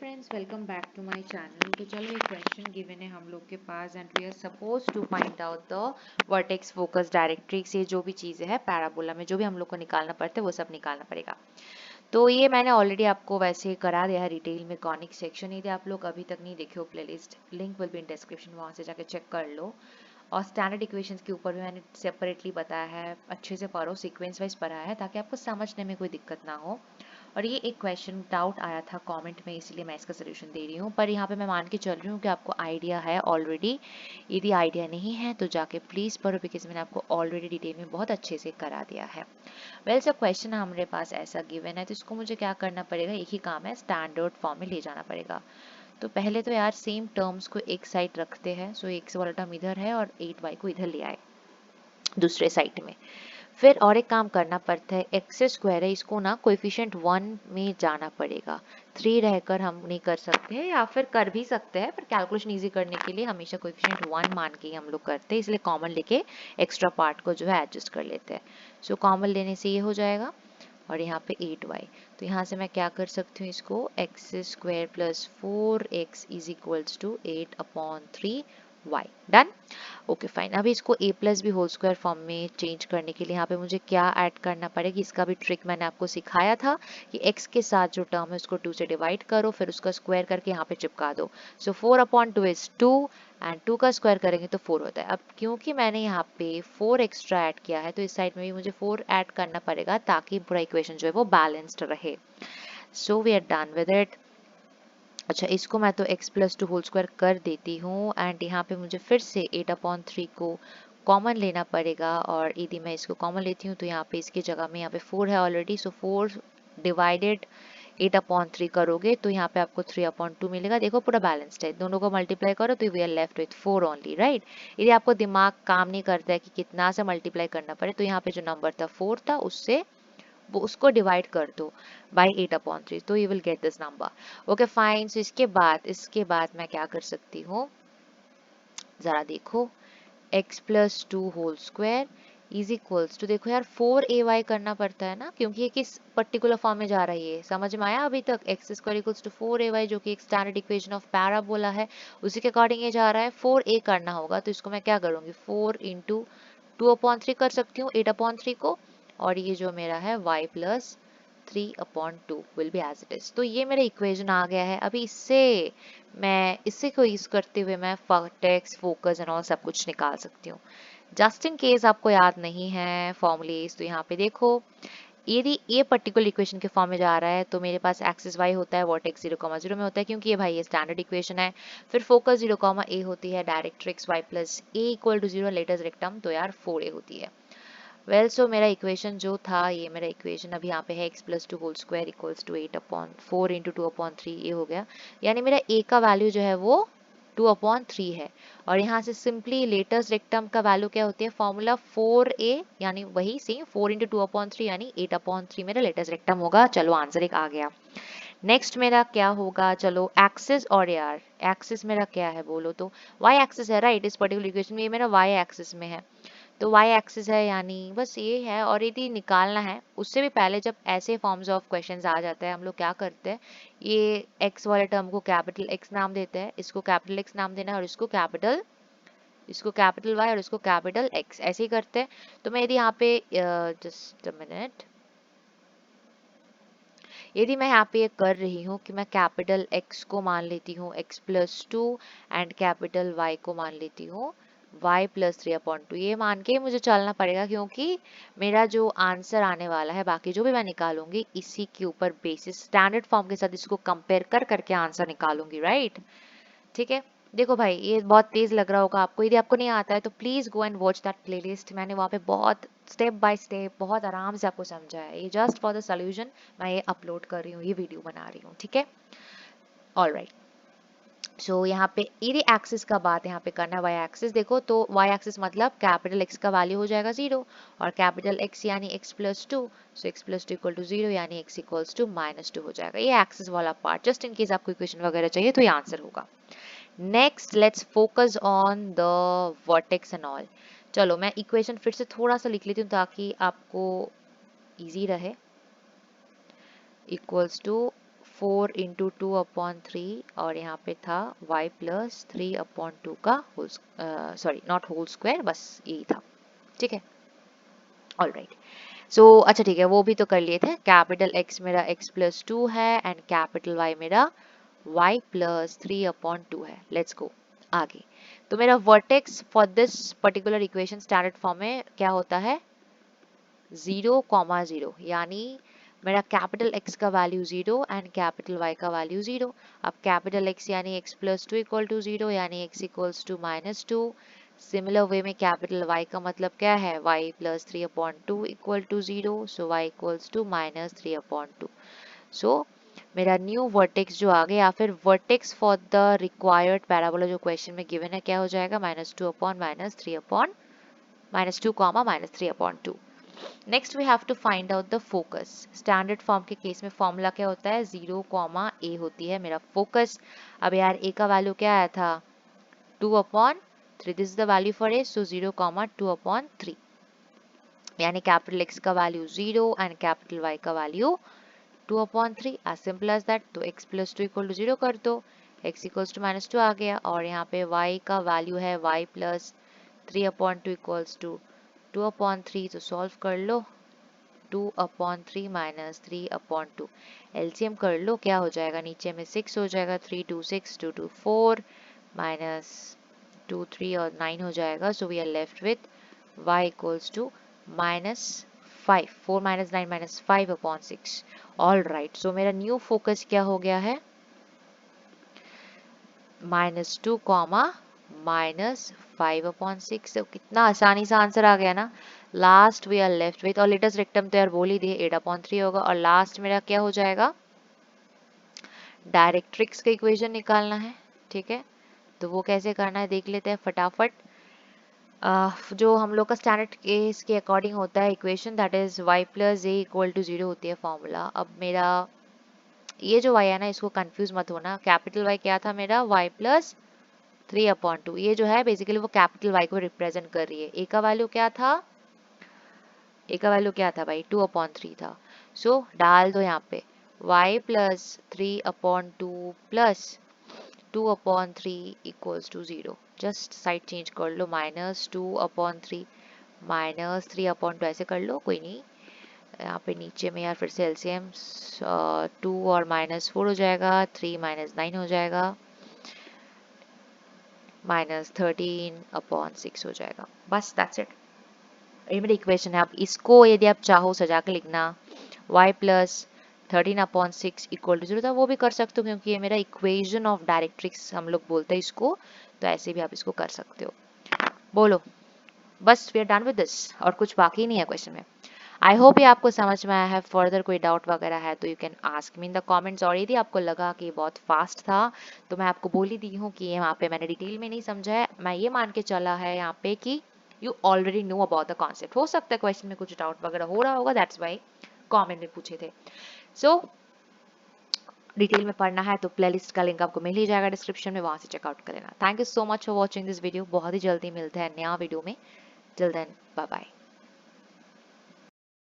Friends, welcome back to my channel. तो चलो एक क्वेश्चन गिवन है हम लोग के पास and we are suppose to find out the vertex focus directrix से जो भी चीज़ें हैं पैराबोला में जो भी हम लोग को निकालना पड़ता है वो सब निकालना पड़ेगा। तो ये मैंने ऑलरेडी आपको वैसे करा दिया है डिटेल में कॉनिक सेक्शन। यदि आप लोग अभी तक नहीं देखे हो playlist, link will be in description, वहाँ से जाके चेक कर लो। और स्टैंडर्ड इक्वेशंस के ऊपर भी मैंने सेपरेटली बताया है, अच्छे से पढ़ो, सीक्वेंस वाइज पढ़ाया है ताकि आपको समझने में कोई दिक्कत ना हो। और ये एक क्वेश्चन डाउट आया था कमेंट में, इसलिए मैं इसका सोल्यूशन दे रही हूँ। पर यहाँ पे मैं मान के चल रही हूँ कि आपको आइडिया है ऑलरेडी। यदि आइडिया नहीं है तो जाके प्लीज़ पढ़ो, बिकॉज मैंने आपको ऑलरेडी डिटेल में बहुत अच्छे से करा दिया है। वेल सर, क्वेश्चन हमारे पास ऐसा गिवन है तो इसको मुझे क्या करना पड़ेगा, एक ही काम है, स्टैंडर्ड फॉर्म में ले जाना पड़ेगा। तो पहले तो यार सेम टर्म्स को एक साइड रखते हैं। सो एक्स वाला टर्म इधर है और 8y को इधर ले आए दूसरे साइड में। फिर और एक काम करना पड़ता है, एक्स स्क्वायर है, इसको ना कोएफिशिएंट 1 में जाना पड़ेगा। 3 रहकर हम नहीं कर सकते हैं, या फिर कर भी सकते हैं, पर कैलकुलेशन इजी करने के लिए हमेशा कोएफिशिएंट 1 मान के ही हम लोग करते हैं, इसलिए कॉमन लेके एक्स्ट्रा पार्ट को जो है एडजस्ट कर लेते हैं। सो कॉमन लेने से ये हो जाएगा और यहाँ पे 8y। तो यहाँ से मैं क्या कर सकती हूँ, इसको X square plus 4x is equals to 8/3y। Done. Okay fine. अभी इसको a plus B whole square form में चेंज करने के लिए यहाँ पे मुझे क्या ऐड करना पड़ेगा, इसका भी ट्रिक मैंने आपको सिखाया था कि x के साथ जो टर्म है उसको 2 से डिवाइड करो, फिर उसका स्क्वायर करके यहाँ पे चिपका दो। सो 4/2 इज 2 एंड 2 का स्क्वायर करेंगे तो 4 होता है। अब क्योंकि मैंने यहाँ पे 4 एक्स्ट्रा ऐड किया है तो इस साइड में भी मुझे 4 ऐड करना पड़ेगा ताकि पूरा इक्वेशन जो है वो बैलेंस्ड रहे। So we are done with it. अच्छा, इसको मैं तो x प्लस 2 होल स्क्वायर कर देती हूँ एंड यहाँ पे मुझे फिर से 8/3 को कॉमन लेना पड़ेगा। और यदि मैं इसको कॉमन लेती हूँ तो यहाँ पे इसकी जगह में यहाँ पे 4 है ऑलरेडी। सो 4 डिवाइडेड 8/3 करोगे तो यहाँ पे आपको 3/2 मिलेगा। देखो पूरा बैलेंस्ड है, दोनों को मल्टीप्लाई करो तो we are left with 4 only, right. यदि आपको दिमाग काम नहीं करता है कि कितना से मल्टीप्लाई करना पड़े तो यहाँ पे जो नंबर था 4 था, उससे वो उसको डिवाइड कर दो बाई 8/3, तो you will get this number. Okay fine. So इसके बाद मैं क्या कर सकती हूँ, जरा देखो, x plus 2 whole square is equals to, देखो यार 4ay करना पड़ता है ना, क्योंकि ये किस पर्टिकुलर फॉर्म में जा रही है, समझ में आया अभी तक। X square equals to 4ay जो कि एक स्टैंडर्ड इक्वेशन ऑफ पैराबोला है, उसी के अकॉर्डिंग ये जा रहा है। 4a करना होगा तो इसको मैं क्या करूंगी, 4 इंटू 2/3 कर सकती हूँ 8/3 को, और ये जो मेरा है y plus 3/2 will be as it is. तो ये मेरा इक्वेशन आ गया है। अभी इससे को यूज करते हुए मैं वर्टेक्स, फोकस एंड ऑल सब कुछ निकाल सकती हूँ। जस्ट इन केस आपको याद नहीं है फॉर्मूलेज तो यहाँ पे देखो, यदि ये पर्टिकुलर इक्वेशन के फॉर्म में जा रहा है तो मेरे पास एक्सिस वाई होता है, वर्टेक्स 0,0 में होता है, क्योंकि ये भाई ये स्टैंडर्ड इक्वेशन है। फिर फोकस 0,a होती है, directrix y plus a equal to 0, latus rectum तो यार 4a होती है। वेल सो मेरा इक्वेशन जो था, ये मेरा इक्वेशन अभी यहाँ पे है, x plus 2 whole square equals to 8/4 into 2/3, ये हो गया। यानी मेरा a का वैल्यू जो है वो 2/3 है। और यहाँ से सिंपली लेटेस्ट रेक्टम का वैल्यू क्या होती है, फॉर्मूला 4a, यानी वही सेम 4 इंटू 2/3 यानी 8/3 मेरा लेटेस्ट रेक्टम होगा। चलो आंसर एक आ गया। नेक्स्ट मेरा क्या होगा, चलो एक्सिस, और यार एक्सिस मेरा क्या है बोलो तो, y एक्सिस है, राइट। इस पर्टिकुलर इक्वेशन में ये मेरा y एक्सिस में है, तो y एक्सिस है, यानी बस ये है। और यदि निकालना है उससे भी पहले, जब ऐसे फॉर्म्स ऑफ क्वेश्चंस आ जाते हैं, हम लोग क्या करते हैं, ये x वाले टर्म को कैपिटल x नाम देते हैं, इसको कैपिटल x नाम देना है, और इसको कैपिटल y और इसको कैपिटल x, ऐसे ही करते हैं। तो मैं यदि यहाँ पे जस्ट अ मिनट, यदि मैं यहाँ पे ये कर रही हूँ कि मैं कैपिटल x को मान लेती हूँ x plus 2 and capital y को मान लेती हूँ y प्लस 3/2, ये मान के मुझे चलना पड़ेगा, क्योंकि मेरा जो आंसर आने वाला है, बाकी जो भी मैं निकालूंगी इसी के ऊपर बेसिस स्टैंडर्ड फॉर्म के साथ इसको कंपेयर कर करके आंसर निकालूंगी, राइट। ठीक है। देखो भाई, ये बहुत तेज लग रहा होगा आपको, यदि आपको नहीं आता है तो please go and watch that playlist. मैंने वहाँ पे बहुत स्टेप बाय स्टेप बहुत आराम से आपको समझाया है। ये जस्ट फॉर द सोल्यूशन मैं ये अपलोड कर रही हूँ, ये वीडियो बना रही हूँ, ठीक है। All right. सो यहाँ पे यदि एक्सिस का बात यहाँ पे करना है, वाई एक्सिस देखो तो वाई एक्सिस मतलब कैपिटल एक्स का वैल्यू हो जाएगा 0 और कैपिटल एक्स यानी X plus 2, so X plus 2 equal to 0 यानी एक्स इक्वल्स टू -2 हो जाएगा। ये एक्सिस वाला पार्ट, जस्ट इन केस आपको इक्वेशन वगैरह चाहिए तो ये आंसर होगा। Next let's focus on the vertex and all. चलो मैं इक्वेशन फिर से थोड़ा सा लिख लेती हूँ ताकि आपको इजी रहे। इक्वल्स टू 4 इंटू 2/3 और यहाँ पे था y प्लस 3/2 का whole, sorry not whole square, बस यही था, ठीक है। ऑल राइट, सो अच्छा ठीक है, वो भी तो कर लिए थे। कैपिटल x मेरा x प्लस 2 है एंड कैपिटल y मेरा y प्लस 3/2 है। लेट्स गो आगे। तो मेरा vertex for this particular equation standard form में क्या होता है, 0,0, यानी मेरा कैपिटल X का वैल्यू 0 एंड कैपिटल Y का वैल्यू 0। अब कैपिटल X यानी x प्लस 2 इक्वल टू 0, यानी x equals to -2। Similar way में कैपिटल Y का मतलब क्या है, y plus 3/2 equal to 0, so y equals to -3/2। So मेरा न्यू वर्टेक्स जो आ गया, या फिर vertex for the required parabola जो क्वेश्चन में गिवन है, क्या हो जाएगा, -2 -3/2। Next we have to find out the focus. Standard form के केस में फॉर्मूला क्या होता है, 0, a होती है मेरा फोकस। अब यार a का वैल्यू क्या आया था, 2/3, this is the value for a, so 0,2/3, यानी कैपिटल X का वैल्यू 0 एंड कैपिटल Y का value 2/3, as simple as that. तो x प्लस 2 इक्वल टू 0 कर दो, x इक्वल्स टू -2 आ गया, और यहाँ पे y का वैल्यू है y प्लस 3/2 इक्वल्स टू 2/3, तो सॉल्व कर लो, 2/3 माइनस 3/2, एलसीएम कर लो, क्या हो जाएगा, नीचे में 6 हो जाएगा, 3 2 6 2 2 4 माइनस 2 3 और 9 हो जाएगा। So we are left with y equals to -5, 4 minus 9 minus 5/6। All right, so मेरा न्यू फोकस क्या हो गया है, -2, -5/6। तो कितना आसानी से आंसर आ गया ना। Last we are left with, और लेटेस्ट रेक्टम तो यार बोल ही दिए 8/3 होगा, और लास्ट मेरा क्या हो जाएगा, डायरेक्ट्रिक्स का इक्वेशन निकालना है, ठीक है। तो वो कैसे करना है देख लेते हैं फटाफट। जो हम लोग का स्टैंडर्ड केस के अकॉर्डिंग होता है equation, that is y plus a equal to 0 होती है फॉर्मूला। अब मेरा ये जो y है ना, इसको कंफ्यूज मत होना, कैपिटल Y क्या था मेरा, y प्लस 3/2, ये जो है बेसिकली वो कैपिटल Y को रिप्रेजेंट कर रही है। a का वैल्यू क्या था, a का वैल्यू क्या था भाई, 2/3 था। सो डाल दो यहाँ पे y plus 3/2 plus 2/3 equals to 0। Just side change कर लो, -2/3 -3/2 ऐसे कर लो, कोई नहीं। यहाँ पे नीचे में यार फिर से एलसीएम 2 और -4 हो जाएगा, 3 -9 हो जाएगा, -13/6 हो जाएगा। बस दैट्स इट, ये मेरी इक्वेशन है। अब इसको यदि आप चाहो सजा के लिखना, y प्लस 13/6 इक्वल टू 0 था, वो भी कर सकते हो, क्योंकि ये मेरा इक्वेशन ऑफ डायरेक्ट्रिक्स हम लोग बोलते हैं इसको, तो ऐसे भी आप इसको कर सकते हो। बोलो, बस we are done with this, और कुछ बाकी नहीं है क्वेश्चन में। आई होप ये आपको समझ में आया है। फर्दर कोई डाउट वगैरह है तो you can ask me in the comments. और यदि आपको लगा कि बहुत फास्ट था, तो मैं आपको बोल ही दी हूँ कि यहाँ पे मैंने डिटेल में नहीं समझा है, मैं ये मान के चला है यहाँ पे कि you already know about the concept. हो सकता है क्वेश्चन में कुछ डाउट वगैरह हो रहा होगा, दैट्स वाई कॉमेंट में पूछे थे। सो डिटेल में पढ़ना है तो प्लेलिस्ट का लिंक आपको मिल ही जाएगा डिस्क्रिप्शन में, वहां से चेकआउट कर लेना। Thank you so much for watching this video. बहुत ही जल्दी मिलते हैं नया वीडियो में। Till then, bye bye.